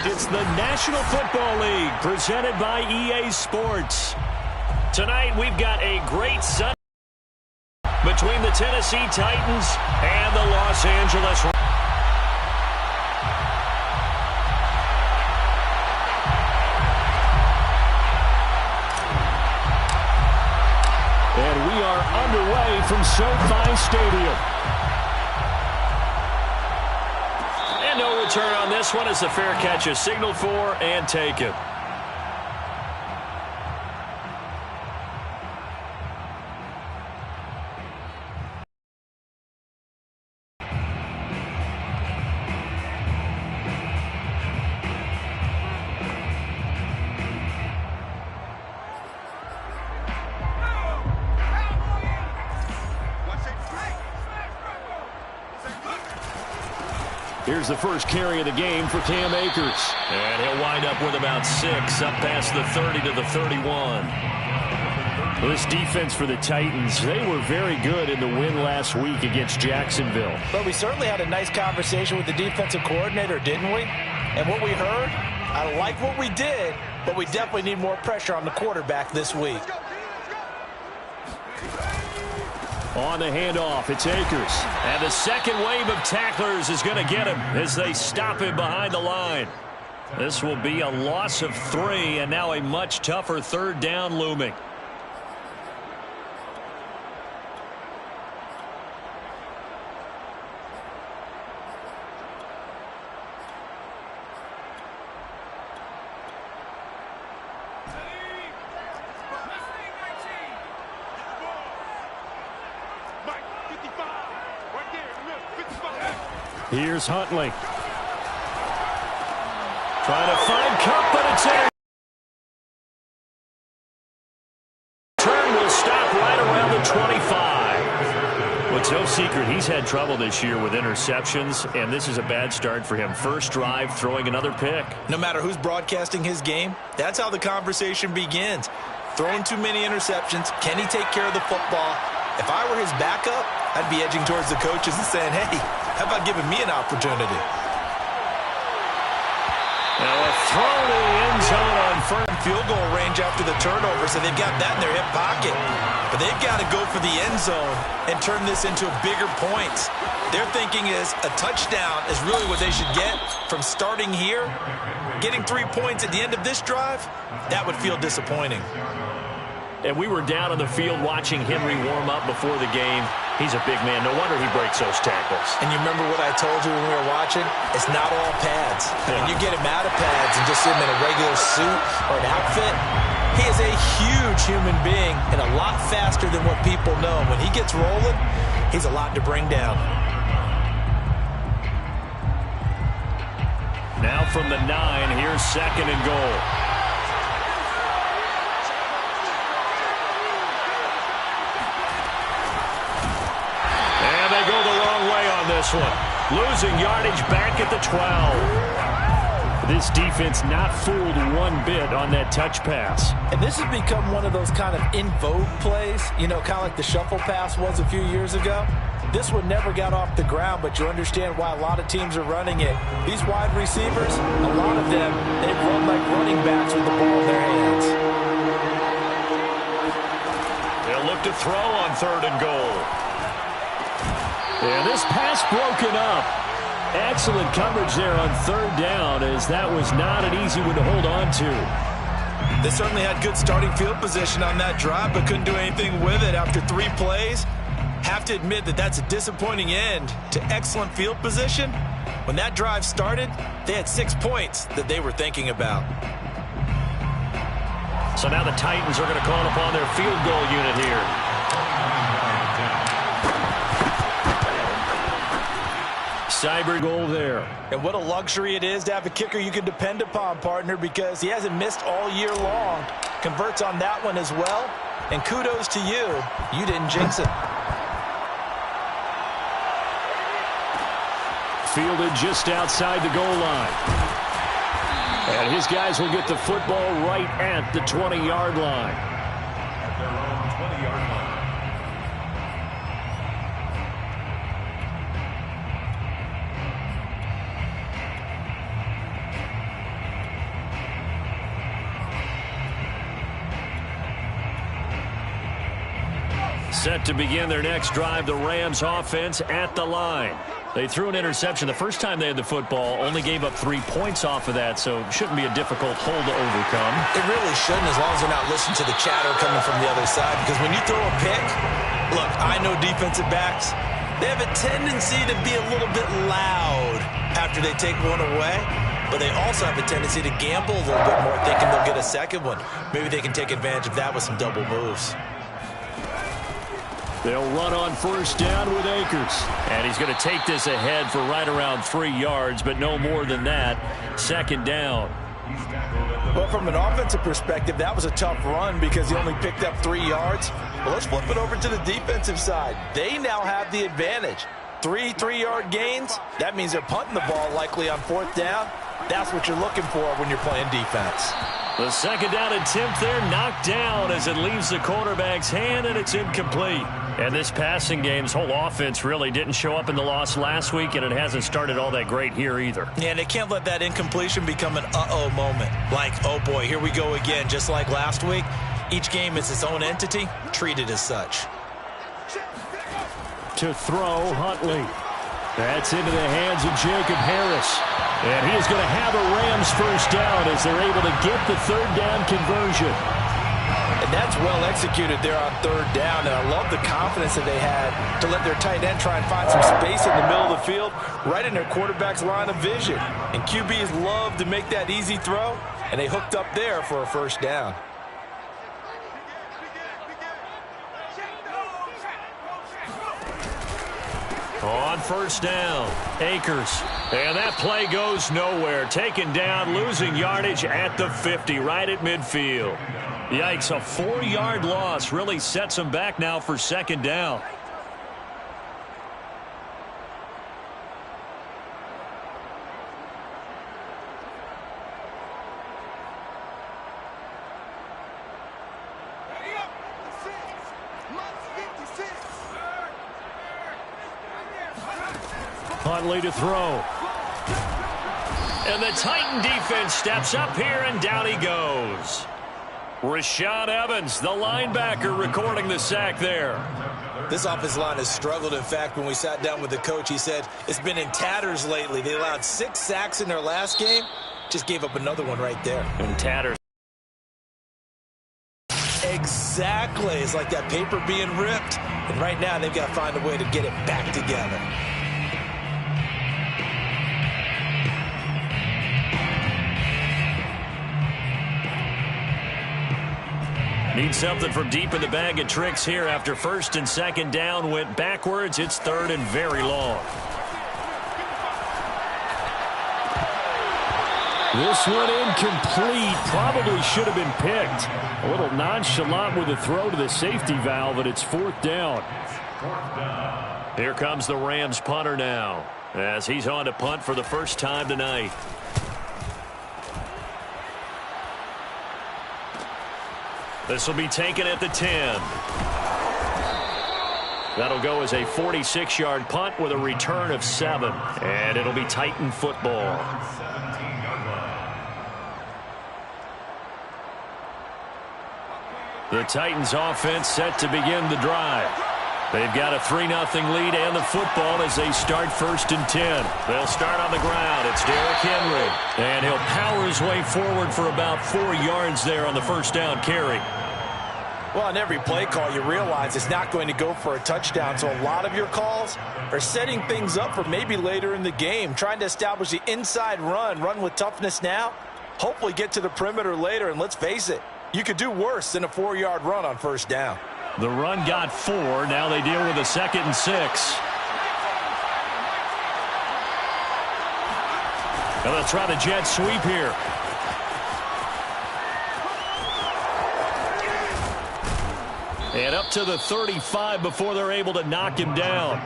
It's the National Football League presented by EA Sports. Tonight we've got a great Sunday between the Tennessee Titans and the Los Angeles Rams. And we are underway from SoFi Stadium. And no return on this one as the fair catch is signaled for and taken. Here's the first carry of the game for Cam Akers. And he'll wind up with about 6, up past the 30 to the 31. This defense for the Titans, they were very good in the win last week against Jacksonville. But we certainly had a nice conversation with the defensive coordinator, didn't we? And what we heard, I like what we did, but we definitely need more pressure on the quarterback this week. On the handoff, it's Akers. And the second wave of tacklers is going to get him as they stop him behind the line. This will be a loss of 3, and now a much tougher third down looming. Here's Huntley. Trying to find Cup, but it's in. Turn will stop right around the 25. Well, it's no secret he's had trouble this year with interceptions, and this is a bad start for him. First drive, throwing another pick. No matter who's broadcasting his game, that's how the conversation begins. Throwing too many interceptions. Can he take care of the football? If I were his backup, I'd be edging towards the coaches and saying, hey, how about giving me an opportunity? Now a throw to the end zone on first. Field goal range after the turnover, so they've got that in their hip pocket. But they've got to go for the end zone and turn this into bigger points. Their thinking is a touchdown is really what they should get from starting here. Getting 3 points at the end of this drive, that would feel disappointing. And we were down on the field watching Henry warm up before the game. He's a big man. No wonder he breaks those tackles. And you remember what I told you when we were watching? It's not all pads. When you get him out of pads and just him in a regular suit or an outfit, he is a huge human being and a lot faster than what people know. When he gets rolling, he's a lot to bring down. Now from the 9, here's 2nd and goal. They go the wrong way on this one. Losing yardage back at the 12. This defense not fooled one bit on that touch pass. And this has become one of those kind of in vogue plays, you know, kind of like the shuffle pass was a few years ago. This one never got off the ground, but you understand why a lot of teams are running it. These wide receivers, a lot of them, they run like running backs with the ball in their hands. They'll look to throw on 3rd and goal. And this pass broken up. Excellent coverage there on 3rd down, as that was not an easy one to hold on to. They certainly had good starting field position on that drive, but couldn't do anything with it after 3 plays. Have to admit that that's a disappointing end to excellent field position. When that drive started, they had 6 points that they were thinking about. So now the Titans are going to call upon their field goal unit here. Cyber goal there. And what a luxury it is to have a kicker you can depend upon, partner, because he hasn't missed all year long. Converts on that one as well. And kudos to you. You didn't jinx it. Fielded just outside the goal line. And his guys will get the football right at the 20-yard line. At their own 20-yard line. Set to begin their next drive, the Rams offense at the line. They threw an interception the first time they had the football, only gave up 3 points off of that, so it shouldn't be a difficult hole to overcome. It really shouldn't, as long as they're not listening to the chatter coming from the other side, because when you throw a pick, look, I know defensive backs, they have a tendency to be a little bit loud after they take one away, but they also have a tendency to gamble a little bit more, thinking they'll get a second one. Maybe they can take advantage of that with some double moves. They'll run on first down with Akers. And he's going to take this ahead for right around 3 yards, but no more than that. Second down. Well, from an offensive perspective, that was a tough run because he only picked up 3 yards. Well, let's flip it over to the defensive side. They now have the advantage. 3 3-yard gains. That means they're punting the ball likely on fourth down. That's what you're looking for when you're playing defense. The second down attempt there knocked down as it leaves the quarterback's hand, and it's incomplete. And this passing game's whole offense really didn't show up in the loss last week, and it hasn't started all that great here either. Yeah, and they can't let that incompletion become an uh-oh moment. Like, oh boy, here we go again, just like last week. Each game is its own entity, treated as such. To throw, Huntley. That's into the hands of Jacob Harris. And he is going to have a Rams first down as they're able to get the third down conversion. And that's well executed there on third down. And I love the confidence that they had to let their tight end try and find some space in the middle of the field, right in their quarterback's line of vision. And QBs love to make that easy throw, and they hooked up there for a first down. On first down, Akers. And that play goes nowhere. Taken down, losing yardage at the 50, right at midfield. Yikes, a 4-yard loss really sets them back now for second down. Huntley to throw. And the Titan defense steps up here, and down he goes. Rashad Evans, the linebacker, recording the sack there. This offensive line has struggled. In fact, when we sat down with the coach, he said it's been in tatters lately. They allowed 6 sacks in their last game. Just gave up another one right there. In tatters. Exactly. It's like that paper being ripped. And right now, they've got to find a way to get it back together. Need something from deep in the bag of tricks here after first and second down went backwards. It's third and very long. This one incomplete. Probably should have been picked. A little nonchalant with the throw to the safety valve, and it's fourth down. Here comes the Rams punter now, as he's on to punt for the first time tonight. This will be taken at the 10. That'll go as a 46-yard punt with a return of 7. And it'll be Titan football. The Titans offense set to begin the drive. They've got a 3-0 lead and the football as they start first and 10. They'll start on the ground. It's Derrick Henry. And he'll power his way forward for about 4 yards there on the first down carry. Well, on every play call, you realize it's not going to go for a touchdown. So a lot of your calls are setting things up for maybe later in the game, trying to establish the inside run with toughness now, hopefully get to the perimeter later. And let's face it, you could do worse than a 4-yard run on first down. The run got 4. Now they deal with a 2nd and 6. Now they'll try the jet sweep here. And up to the 35 before they're able to knock him down.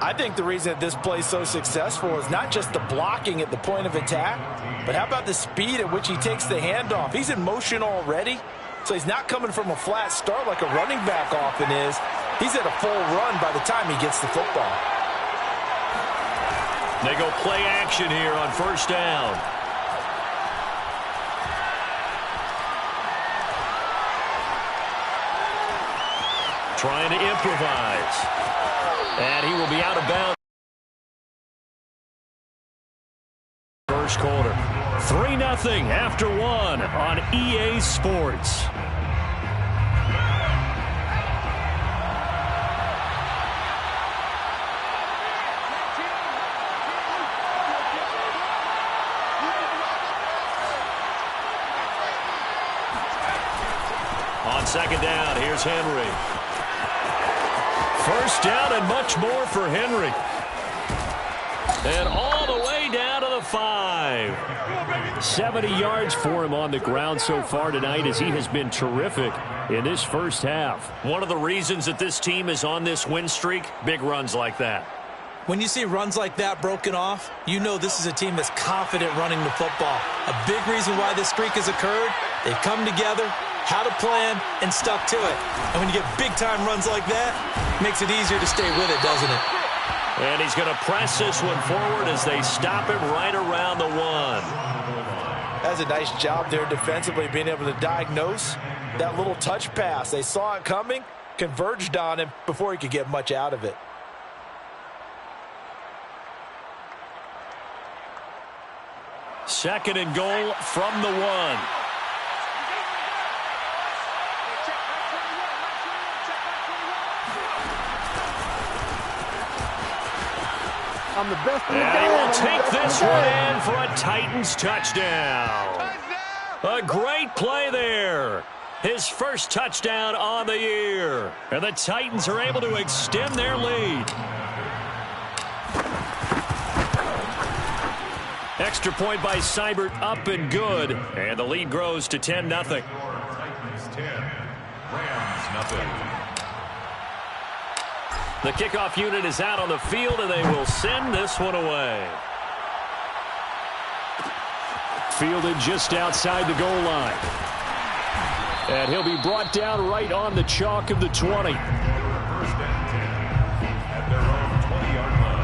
I think the reason that this play is so successful is not just the blocking at the point of attack, but how about the speed at which he takes the handoff? He's in motion already, so he's not coming from a flat start like a running back often is. He's at a full run by the time he gets the football. They go play action here on first down. trying to improvise. And he will be out of bounds. First quarter. 3-0 after one on EA Sports. On second down, here's Henry. First down and much more for Henry. And all the way down to the 5. 70 yards for him on the ground so far tonight as he has been terrific in this first half. One of the reasons that this team is on this win streak, big runs like that. When you see runs like that broken off, you know this is a team that's confident running the football. A big reason why this streak has occurred, they've come together, had a plan, and stuck to it. And when you get big-time runs like that, it makes it easier to stay with it, doesn't it? And he's going to press this one forward as they stop him right around the 1. That's a nice job there defensively, being able to diagnose that little touch pass. They saw it coming, converged on him before he could get much out of it. Second and goal from the 1. I'm the best in the game. And he will take this one in for a Titans touchdown. A great play there. His first touchdown on the year. And the Titans are able to extend their lead. Extra point by Seibert, up and good. And the lead grows to 10-0. Titans 10, Rams 0. The kickoff unit is out on the field, and they will send this one away. Fielded just outside the goal line. And he'll be brought down right on the chalk of the 20. First and 10 at their own 20-yard line.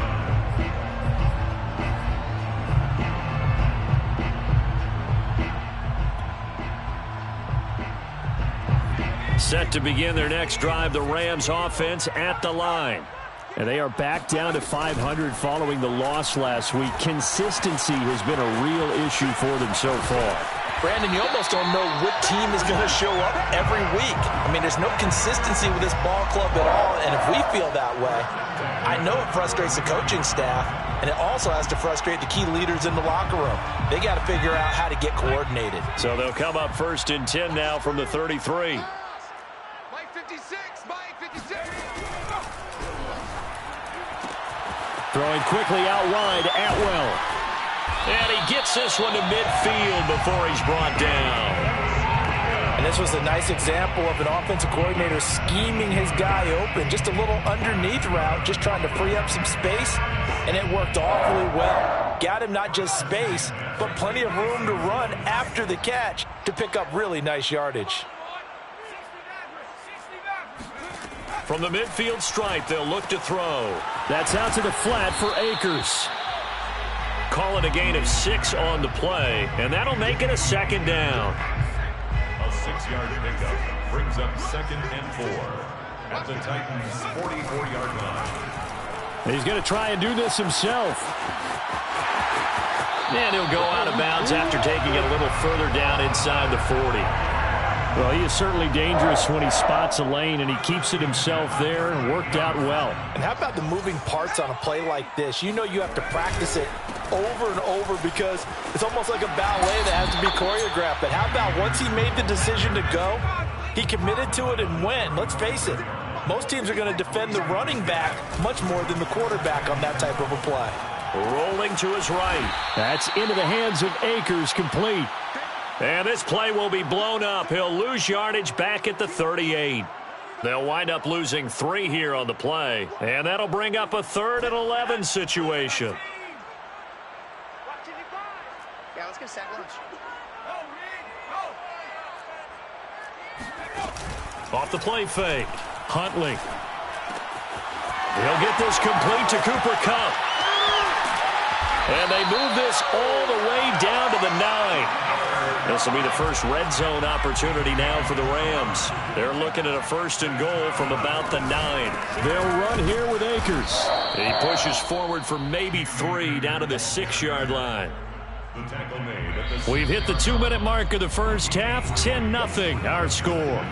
Set to begin their next drive, the Rams offense at the line. And they are back down to 500 following the loss last week. Consistency has been a real issue for them so far. Brandon, you almost don't know what team is going to show up every week. I mean, there's no consistency with this ball club at all, and if we feel that way, I know it frustrates the coaching staff, and it also has to frustrate the key leaders in the locker room. They got to figure out how to get coordinated. So they'll come up first and 10 now from the 33. Throwing quickly out wide, Atwell. And he gets this one to midfield before he's brought down. And this was a nice example of an offensive coordinator scheming his guy open. Just a little underneath route, just trying to free up some space, and it worked awfully well. Got him not just space, but plenty of room to run after the catch to pick up really nice yardage. From the midfield stripe, they'll look to throw. That's out to the flat for Akers. Call it a gain of 6 on the play, and that'll make it a second down. A 6-yard pickup brings up 2nd and 4 at the Titans' 44-yard line. He's going to try and do this himself. And he'll go out of bounds after taking it a little further down inside the 40. Well, he is certainly dangerous when he spots a lane, and he keeps it himself there and worked out well. And how about the moving parts on a play like this? You know you have to practice it over and over because it's almost like a ballet that has to be choreographed. But how about once he made the decision to go, he committed to it and went. Let's face it, most teams are going to defend the running back much more than the quarterback on that type of a play. Rolling to his right. That's into the hands of Akers, complete. And this play will be blown up. He'll lose yardage back at the 38. They'll wind up losing 3 here on the play. And that'll bring up a 3rd and 11 situation. Yeah, let's get sack lunch. Off the play fake. Huntley. He'll get this complete to Cooper Kupp. And they move this all the way down to the 9. This will be the first red zone opportunity now for the Rams. They're looking at a 1st and goal from about the 9. They'll run here with Akers. He pushes forward for maybe 3 down to the 6-yard line. We've hit the 2-minute mark of the first half. 10-0 our score.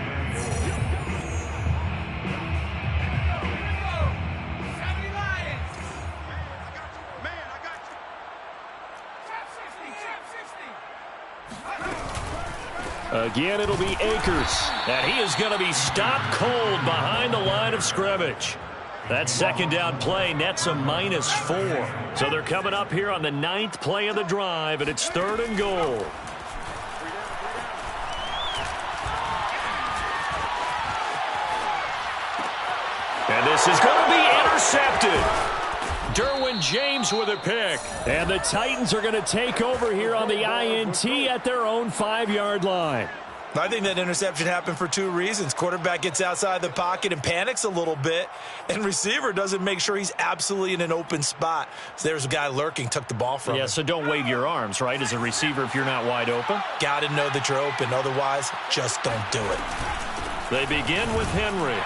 Again, it'll be Akers. And he is going to be stopped cold behind the line of scrimmage. That second down play nets a -4. So they're coming up here on the 9th play of the drive, and it's 3rd and goal. And this is going to be intercepted. Derwin James with a pick. And the Titans are going to take over here on the INT at their own 5-yard line. I think that interception happened for 2 reasons. Quarterback gets outside the pocket and panics a little bit, and receiver doesn't make sure he's absolutely in an open spot. So there's a guy lurking, took the ball from him. Yeah, so don't wave your arms, right, as a receiver if you're not wide open. Got to know that you're open. Otherwise, just don't do it. They begin with Henry.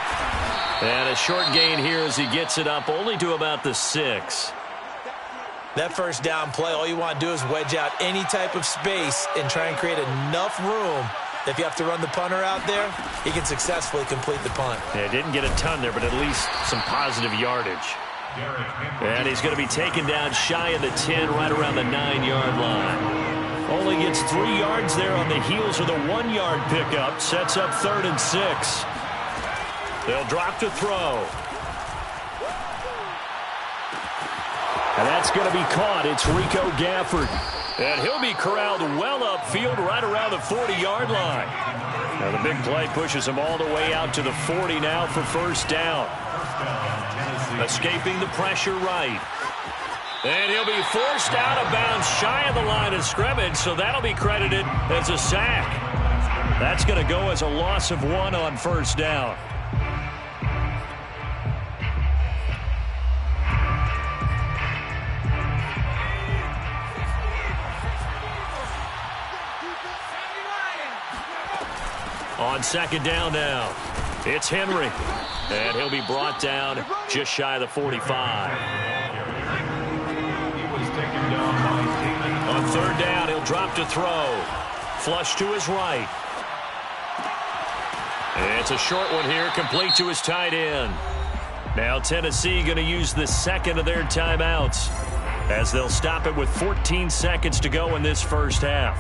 And a short gain here as he gets it up only to about the 6. That first down play, all you want to do is wedge out any type of space and try and create enough room. If you have to run the punter out there, he can successfully complete the punt. Yeah, didn't get a ton there, but at least some positive yardage. And he's going to be taken down shy of the 10, right around the 9-yard line. Only gets 3 yards there on the heels of the 1-yard pickup. Sets up 3rd and 6. They'll drop to throw. And that's going to be caught. It's Rico Gafford. And he'll be corralled well upfield right around the 40-yard line. Now the big play pushes him all the way out to the 40 now for 1st down. Escaping the pressure right. And he'll be forced out of bounds shy of the line of scrimmage, so that'll be credited as a sack. That's going to go as a loss of 1 on 1st down. On 2nd down now, it's Henry. And he'll be brought down just shy of the 45. On 3rd down, he'll drop to throw. Flush to his right. It's a short one here, complete to his tight end. Now Tennessee going to use the 2nd of their timeouts as they'll stop it with 14 seconds to go in this first half.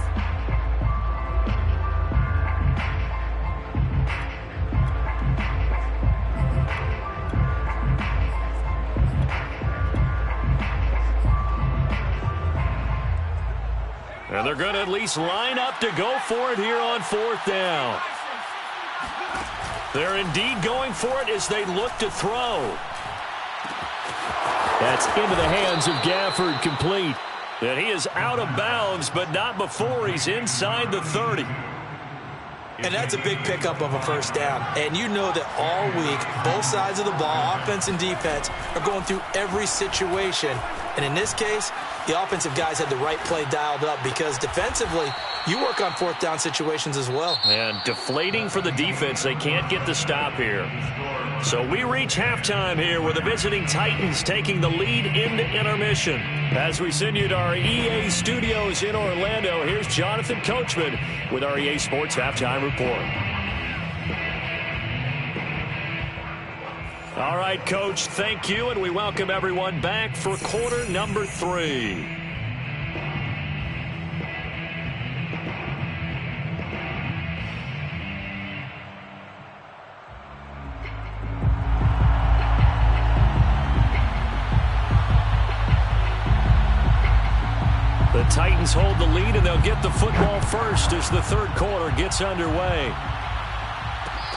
And they're going to at least line up to go for it here on 4th down. They're indeed going for it as they look to throw. That's into the hands of Gafford, complete. And he is out of bounds, but not before he's inside the 30. And that's a big pickup of a 1st down. And you know that all week, both sides of the ball, offense and defense, are going through every situation. And in this case, the offensive guys had the right play dialed up because defensively, you work on 4th down situations as well. And deflating for the defense. They can't get the stop here. So we reach halftime here with the visiting Titans taking the lead into intermission. As we send you to our EA studios in Orlando, here's Jonathan Coachman with our EA Sports Halftime Report. All right, Coach, thank you, and we welcome everyone back for quarter number 3. The Titans hold the lead, and they'll get the football first as the 3rd quarter gets underway.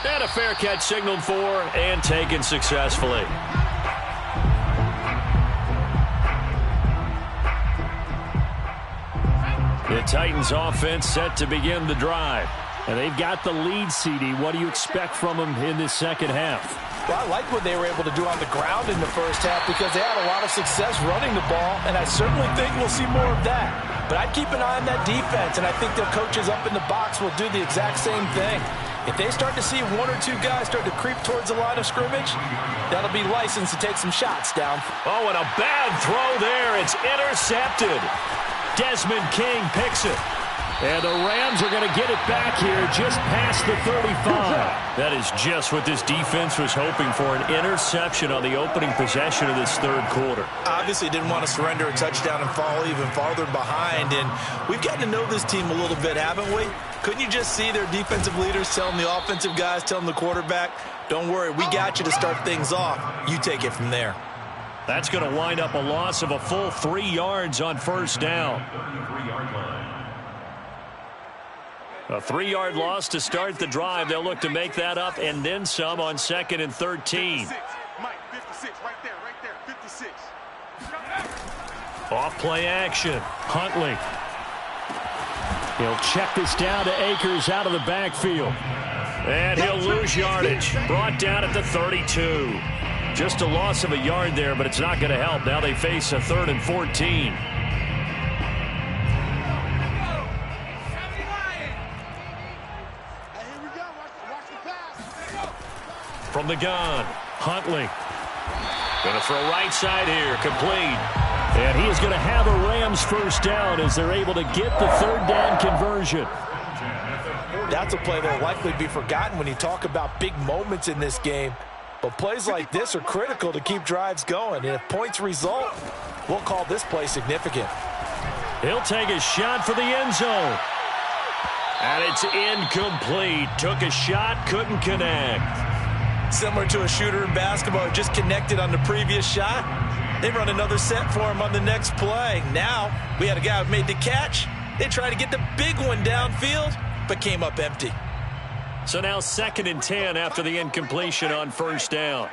And a fair catch signaled for and taken successfully. The Titans offense set to begin the drive. And they've got the lead, CD. What do you expect from them in this second half? Well, I like what they were able to do on the ground in the first half because they had a lot of success running the ball, and I certainly think we'll see more of that. But I'd keep an eye on that defense, and I think their coaches up in the box will do the exact same thing. If they start to see one or two guys start to creep towards the line of scrimmage, that'll be licensed to take some shots down. Oh, and a bad throw there. It's intercepted. Desmond King picks it. And the Rams are going to get it back here just past the 35. That is just what this defense was hoping for, an interception on the opening possession of this third quarter. Obviously didn't want to surrender a touchdown and fall even farther behind. And we've gotten to know this team a little bit, haven't we? Couldn't you just see their defensive leaders telling the offensive guys, telling the quarterback, don't worry, we got you to start things off. You take it from there. That's going to wind up a loss of a full 3 yards on first down. A 3-yard loss to start the drive. They'll look to make that up and then some on 2nd and 13. Mike, 56, right there, 56. Off play action. Huntley. He'll check this down to Akers out of the backfield. And he'll lose yardage. Brought down at the 32. Just a loss of a yard there, but it's not going to help. Now they face a 3rd and 14. From the gun, Huntley. Going to throw right side here, complete. And he is going to have a Rams first down as they're able to get the 3rd down conversion. That's a play that will likely be forgotten when you talk about big moments in this game. But plays like this are critical to keep drives going. And if points result, we'll call this play significant. He'll take a shot for the end zone. And it's incomplete. Took a shot, couldn't connect. Similar to a shooter in basketball, just connected on the previous shot. They run another set for him on the next play. Now, we had a guy who made the catch. They tried to get the big one downfield, but came up empty. So now 2nd and 10 after the incompletion on first down.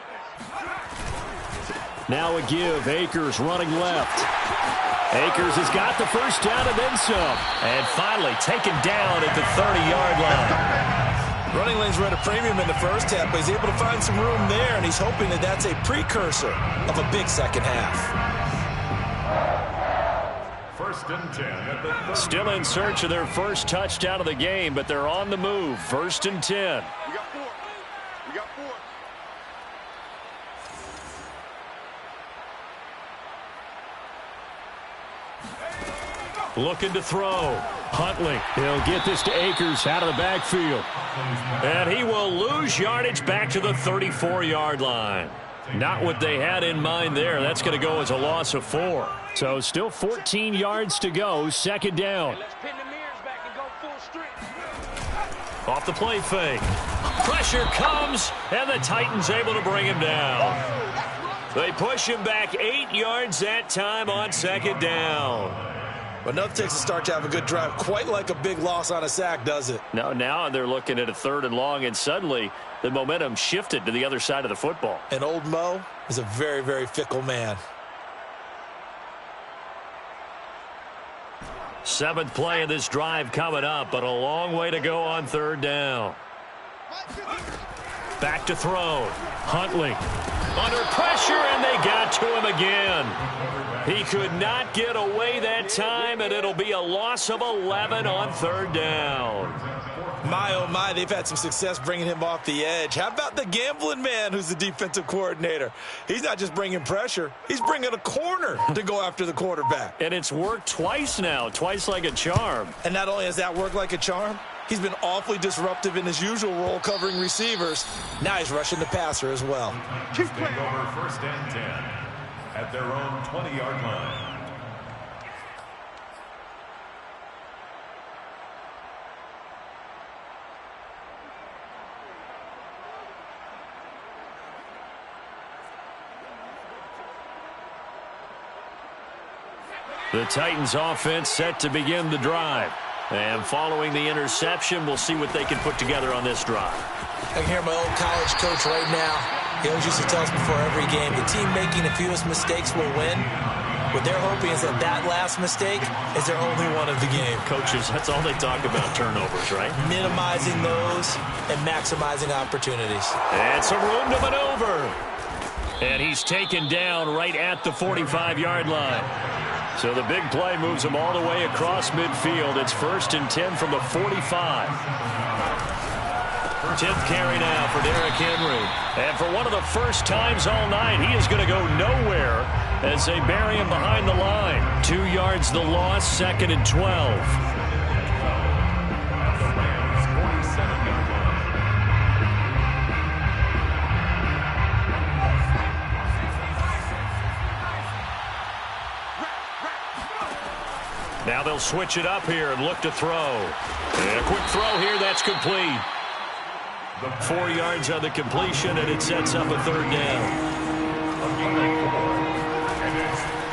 Now a give. Akers running left. Akers has got the first down and then some. And finally taken down at the 30-yard line. Running lanes were at a premium in the first half, but he's able to find some room there, and he's hoping that that's a precursor of a big second half. 1st and 10 at the 30. Still in search of their first touchdown of the game, but they're on the move. 1st and 10. We got 4. We got 4. Looking to throw. Huntley. He'll get this to Akers out of the backfield. And he will lose yardage back to the 34-yard line. Not what they had in mind there. That's going to go as a loss of 4. So still 14 yards to go. 2nd down. Let's pin the mirrors back and go full strength. Off the play fake. Pressure comes, and the Titans able to bring him down. They push him back 8 yards that time on 2nd down. But nothing takes a start to have a good drive, quite like a big loss on a sack, does it? No, now they're looking at a 3rd and long, and suddenly the momentum shifted to the other side of the football. And old Mo is a very, very fickle man. 7th play of this drive coming up, but a long way to go on 3rd down. Back to throw. Huntley under pressure, and they got to him again. He could not get away that time, and it'll be a loss of 11 on 3rd down. My, oh my, they've had some success bringing him off the edge. How about the gambling man who's the defensive coordinator? He's not just bringing pressure. He's bringing a corner to go after the quarterback. And it's worked twice now, twice like a charm. And not only has that worked like a charm, he's been awfully disruptive in his usual role covering receivers. Now he's rushing the passer as well. Take over 1st and 10 at their own 20-yard line. The Titans offense set to begin the drive. And following the interception, we'll see what they can put together on this drive. I can hear my old college coach right now. He always used to tell us before every game, the team making the fewest mistakes will win. What they're hoping is that that last mistake is their only one of the game. Coaches, that's all they talk about, turnovers, right? Minimizing those and maximizing opportunities. And some room to maneuver. And he's taken down right at the 45-yard line. So the big play moves him all the way across midfield. It's 1st and 10 from the 45. 10th carry now for Derrick Henry. And for one of the first times all night, he is going to go nowhere as they bury him behind the line. 2 yards the loss, 2nd and 12. Now they'll switch it up here and look to throw. And a quick throw here, that's complete. 4 yards on the completion, and it sets up a 3rd down.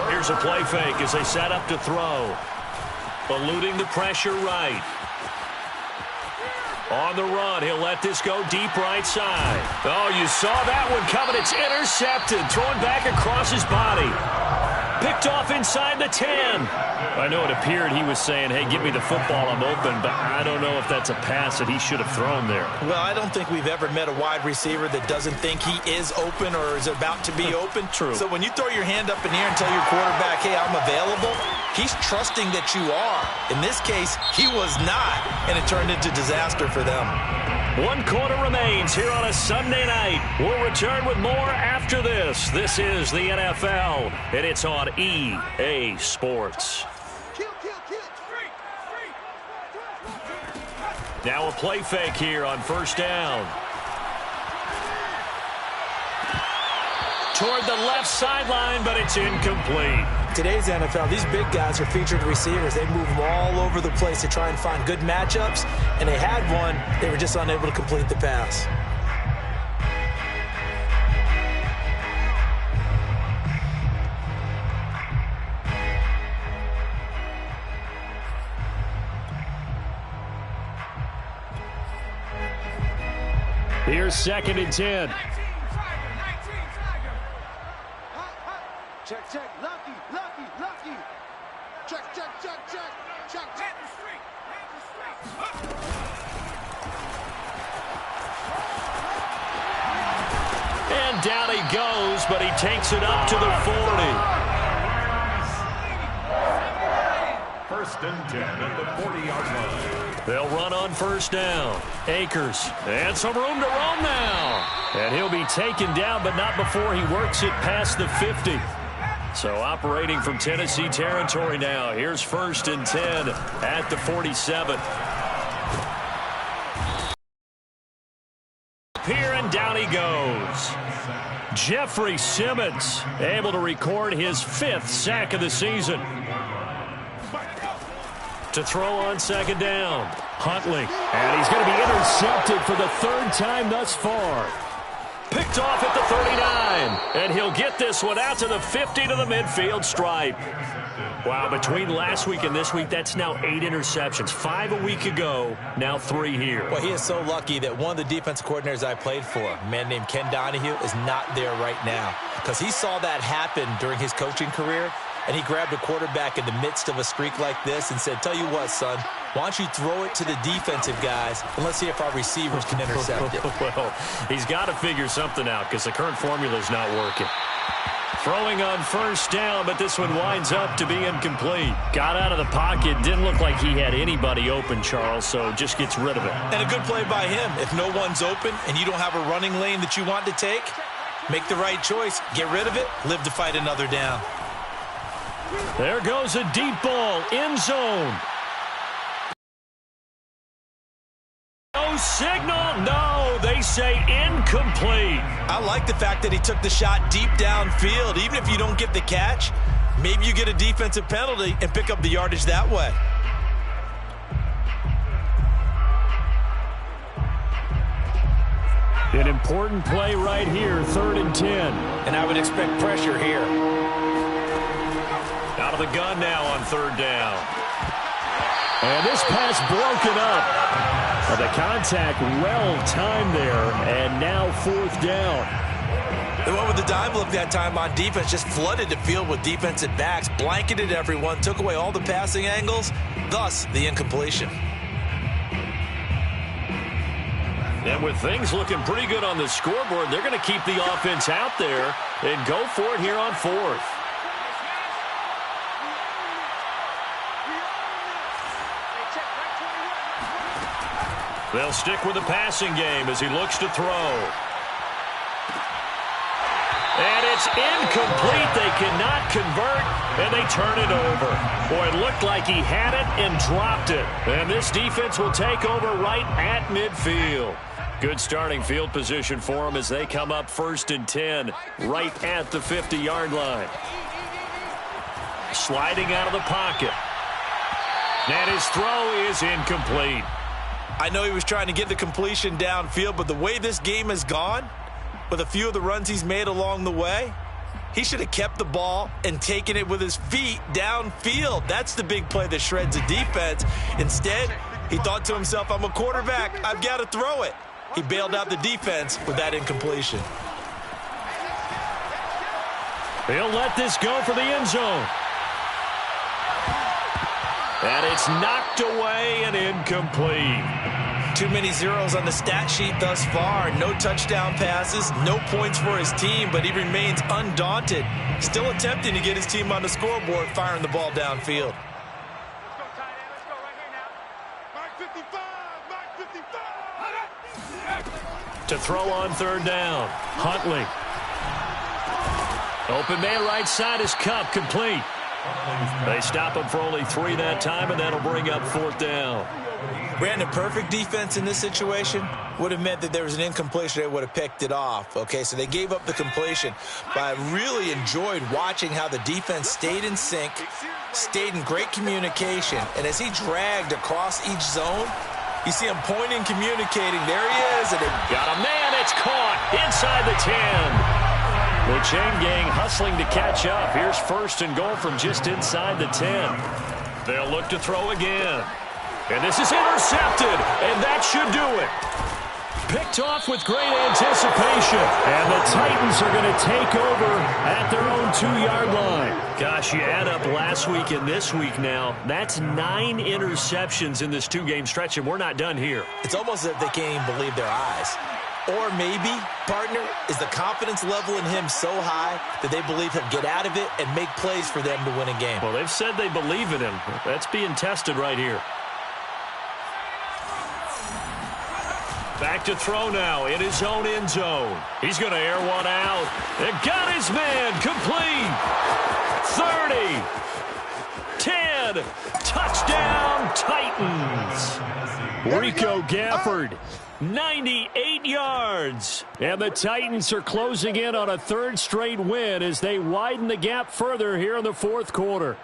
Here's a play fake as they set up to throw. Eluding the pressure right. On the run, he'll let this go deep right side. Oh, you saw that one coming. It's intercepted. Thrown back across his body. Picked off inside the 10. I know it appeared he was saying, hey, give me the football, I'm open, but I don't know if that's a pass that he should have thrown there. Well, I don't think we've ever met a wide receiver that doesn't think he is open or is about to be open. True. So when you throw your hand up in the air and tell your quarterback, hey, I'm available, he's trusting that you are. In this case, he was not, and it turned into disaster for them. 1 quarter remains here on a Sunday night. We'll return with more after this. This is the NFL, and it's on EA Sports. Now a play fake here on 1st down. Toward the left sideline, but it's incomplete. Today's NFL, these big guys are featured receivers. They move them all over the place to try and find good matchups, and they had one. They were just unable to complete the pass. Here's 2nd and 10. Check, check, lucky, lucky, lucky. Check, check, check, check, check. Hit the street, hit the street. And down he goes, but he takes it up to the 40. 1st and 10 at the 40-yard line. They'll run on 1st down. Akers, and some room to roam now. And he'll be taken down, but not before he works it past the 50. So operating from Tennessee territory now. Here's 1st and 10 at the 47. Here and down he goes. Jeffrey Simmons able to record his 5th sack of the season. To throw on 2nd down. Huntley. And he's going to be intercepted for the 3rd time thus far. Picked off at the 39. And he'll get this one out to the 50 to the midfield stripe. Wow, between last week and this week, that's now 8 interceptions. 5 a week ago, now 3 here. Well, he is so lucky that one of the defensive coordinators I played for, a man named Ken Donahue, is not there right now. Because he saw that happen during his coaching career, and he grabbed a quarterback in the midst of a streak like this and said, tell you what, son, why don't you throw it to the defensive guys, and let's see if our receivers can intercept it. Well, he's got to figure something out because the current formula is not working. Throwing on 1st down, but this one winds up to be incomplete. Got out of the pocket. Didn't look like he had anybody open, Charles, so just gets rid of it. And a good play by him. If no one's open and you don't have a running lane that you want to take, make the right choice. Get rid of it. Live to fight another down. There goes a deep ball. End zone. No signal. No, they say incomplete. I like the fact that he took the shot deep downfield. Even if you don't get the catch, maybe you get a defensive penalty and pick up the yardage that way. An important play right here, 3rd and 10. And I would expect pressure here. Out of the gun now on 3rd down. And this pass broken up. The contact well-timed there, and now 4th down. The one with the dime look that time on defense just flooded the field with defensive backs, blanketed everyone, took away all the passing angles, thus the incompletion. And with things looking pretty good on the scoreboard, they're going to keep the offense out there and go for it here on 4th. They'll stick with the passing game as he looks to throw. And it's incomplete. They cannot convert, and they turn it over. Boy, it looked like he had it and dropped it. And this defense will take over right at midfield. Good starting field position for them as they come up 1st and 10 right at the 50-yard line. Sliding out of the pocket. And his throw is incomplete. I know he was trying to get the completion downfield, but the way this game has gone, with a few of the runs he's made along the way, he should have kept the ball and taken it with his feet downfield. That's the big play that shreds a defense. Instead, he thought to himself, I'm a quarterback, I've got to throw it. He bailed out the defense with that incompletion. He'll let this go for the end zone. And it's knocked away and incomplete. Too many zeros on the stat sheet thus far. No touchdown passes, no points for his team, but he remains undaunted. Still attempting to get his team on the scoreboard, firing the ball downfield. Let's go, tight end. Let's go right here now. Mark 55. Mark 55. To throw on 3rd down. Huntley. Open man right side is Cup, complete. They stop him for only 3 that time, and that'll bring up 4th down. Brandon, perfect defense in this situation would have meant that there was an incompletion. They would have picked it off. Okay, so they gave up the completion. But I really enjoyed watching how the defense stayed in sync, stayed in great communication, and as he dragged across each zone, you see him pointing, communicating. There he is. And got a man. It's caught inside the 10. The chain gang hustling to catch up. Here's 1st and goal from just inside the 10. They'll look to throw again. And this is intercepted, and that should do it. Picked off with great anticipation. And the Titans are going to take over at their own 2-yard line. Gosh, you add up last week and this week now. That's 9 interceptions in this 2-game stretch, and we're not done here. it's almost as if they can't even believe their eyes. Or maybe, partner, is the confidence level in him so high that they believe he'll get out of it and make plays for them to win a game. Well, they've said they believe in him. That's being tested right here. Back to throw now in his own end zone. He's going to air one out. And got his man complete. 30. 10. Touchdown, Titans. Rico Gafford, 98 yards. And the Titans are closing in on a 3rd straight win as they widen the gap further here in the 4th quarter.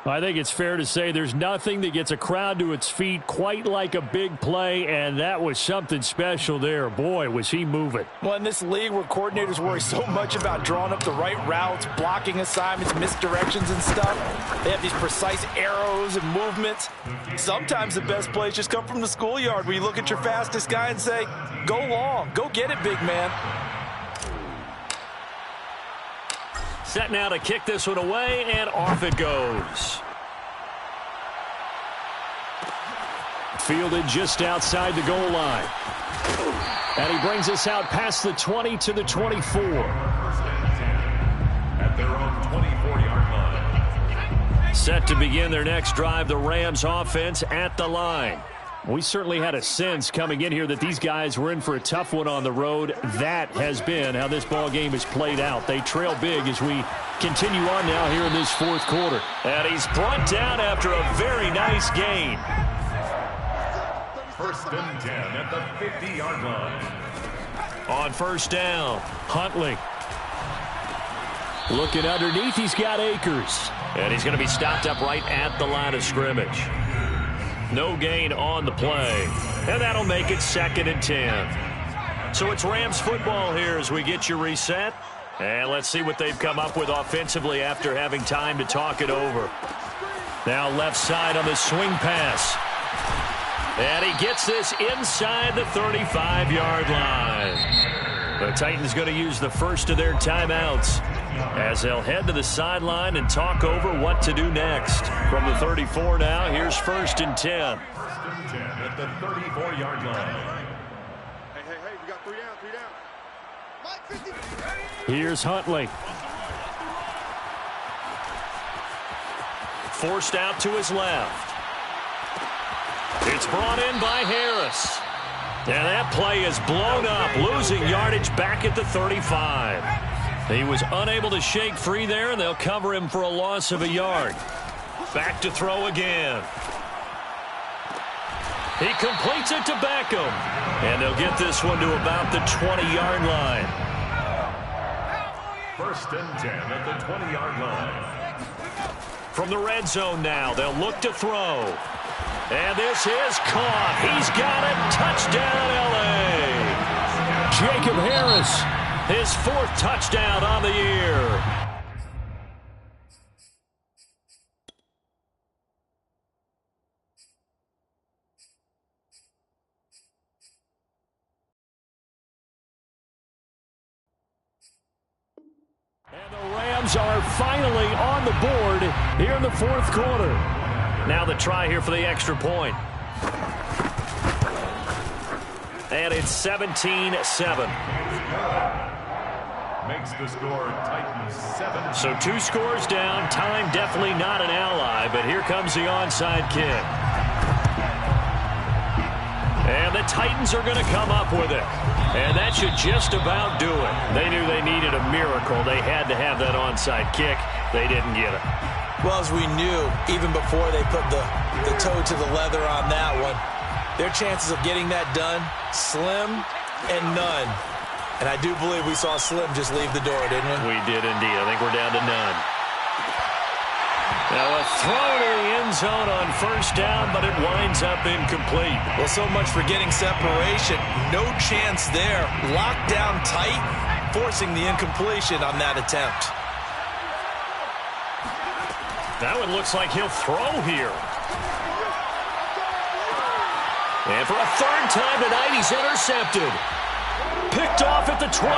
I think it's fair to say there's nothing that gets a crowd to its feet quite like a big play, and that was something special there. Boy, was he moving. Well, in this league where coordinators worry so much about drawing up the right routes, blocking assignments, misdirections and stuff, they have these precise arrows and movements. Sometimes the best plays just come from the schoolyard where you look at your fastest guy and say, go long, go get it, big man. Set now to kick this one away, and off it goes. Fielded just outside the goal line. And he brings us out past the 20 to the 24. At their own 24-yard line. Set to begin their next drive, the Rams offense at the line. We certainly had a sense coming in here that these guys were in for a tough one on the road. That has been how this ball game has played out. They trail big as we continue on now here in this 4th quarter. And he's brought down after a very nice gain. 1st and 10 at the 50-yard line. On 1st down, Huntley. Looking underneath, he's got Akers. And he's going to be stopped up right at the line of scrimmage. No gain on the play. And that'll make it 2nd and 10. So it's Rams football here as we get you reset. And let's see what they've come up with offensively after having time to talk it over. Now left side on the swing pass. And he gets this inside the 35-yard line. The Titans going to use the first of their timeouts as they'll head to the sideline and talk over what to do next. From the 34 now, here's 1st and 10. 1st and 10 at the 34-yard line. Hey, we got 3 down, 3 down. Here's Huntley. Forced out to his left. It's brought in by Harris. And that play is blown up, losing yardage back at the 35. He was unable to shake free there, and they'll cover him for a loss of a yard. Back to throw again. He completes it to Beckham. And they'll get this one to about the 20-yard line. First and 10 at the 20-yard line. From the red zone now, they'll look to throw. And this is caught. He's got it. Touchdown, L.A. Jacob Harris, his 4th touchdown on the year. And the Rams are finally on the board here in the 4th quarter. Now the try here for the extra point. And it's 17-7. Makes the score Titans 7. So 2 scores down. Time definitely not an ally, but here comes the onside kick. And the Titans are going to come up with it. And that should just about do it. They knew they needed a miracle. They had to have that onside kick. They didn't get it. Well, as we knew, even before they put the toe to the leather on that one, their chances of getting that done, slim and none. And I do believe we saw Slim just leave the door, didn't we? We did indeed. I think we're down to none. Now a throw to the end zone on first down, but it winds up incomplete. Well, so much for getting separation. No chance there. Locked down tight, forcing the incompletion on that attempt. That one looks like he'll throw here. And for a 3rd time tonight, he's intercepted. Picked off at the 21.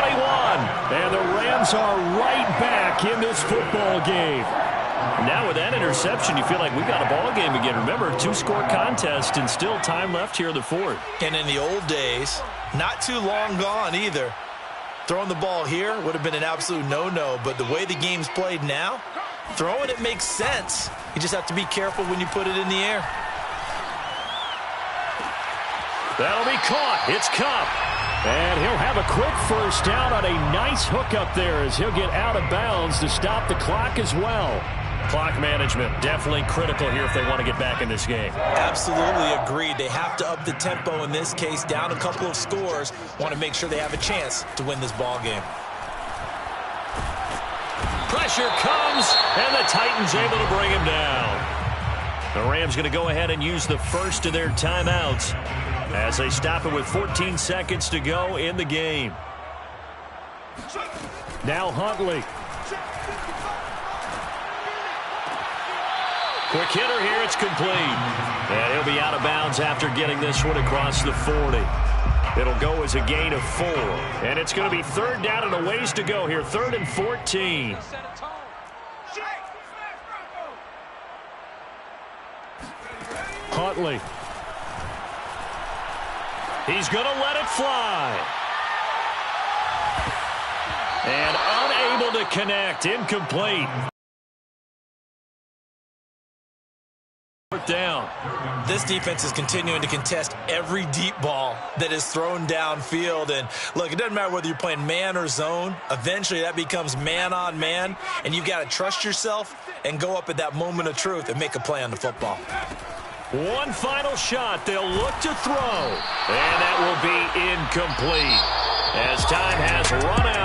And the Rams are right back in this football game. Now with that interception, you feel like we got a ball game again. Remember, 2-score contest and still time left here in the 4th. And in the old days, not too long gone either. Throwing the ball here would have been an absolute no-no, but the way the game's played now, throwing it makes sense. You just have to be careful when you put it in the air. That'll be caught. It's Kupp. And he'll have a quick first down on a nice hook up there as he'll get out of bounds to stop the clock as well. Clock management definitely critical here if they want to get back in this game. Absolutely agreed. They have to up the tempo in this case, down a couple of scores. Want to make sure they have a chance to win this ball game. Pressure comes, and the Titans able to bring him down. The Rams going to go ahead and use the first of their timeouts as they stop it with 14 seconds to go in the game. Now Huntley. Quick hitter here, it's complete. And he'll be out of bounds after getting this one across the 40. It'll go as a gain of 4. And it's going to be 3rd down and a ways to go here. 3rd and 14. Huntley. He's going to let it fly. And unable to connect. Incomplete. Down. This defense is continuing to contest every deep ball that is thrown downfield. And look, it doesn't matter whether you're playing man or zone. Eventually that becomes man on man, and you've got to trust yourself and go up at that moment of truth and make a play on the football. One final shot. They'll look to throw. And that will be incomplete as time has run out.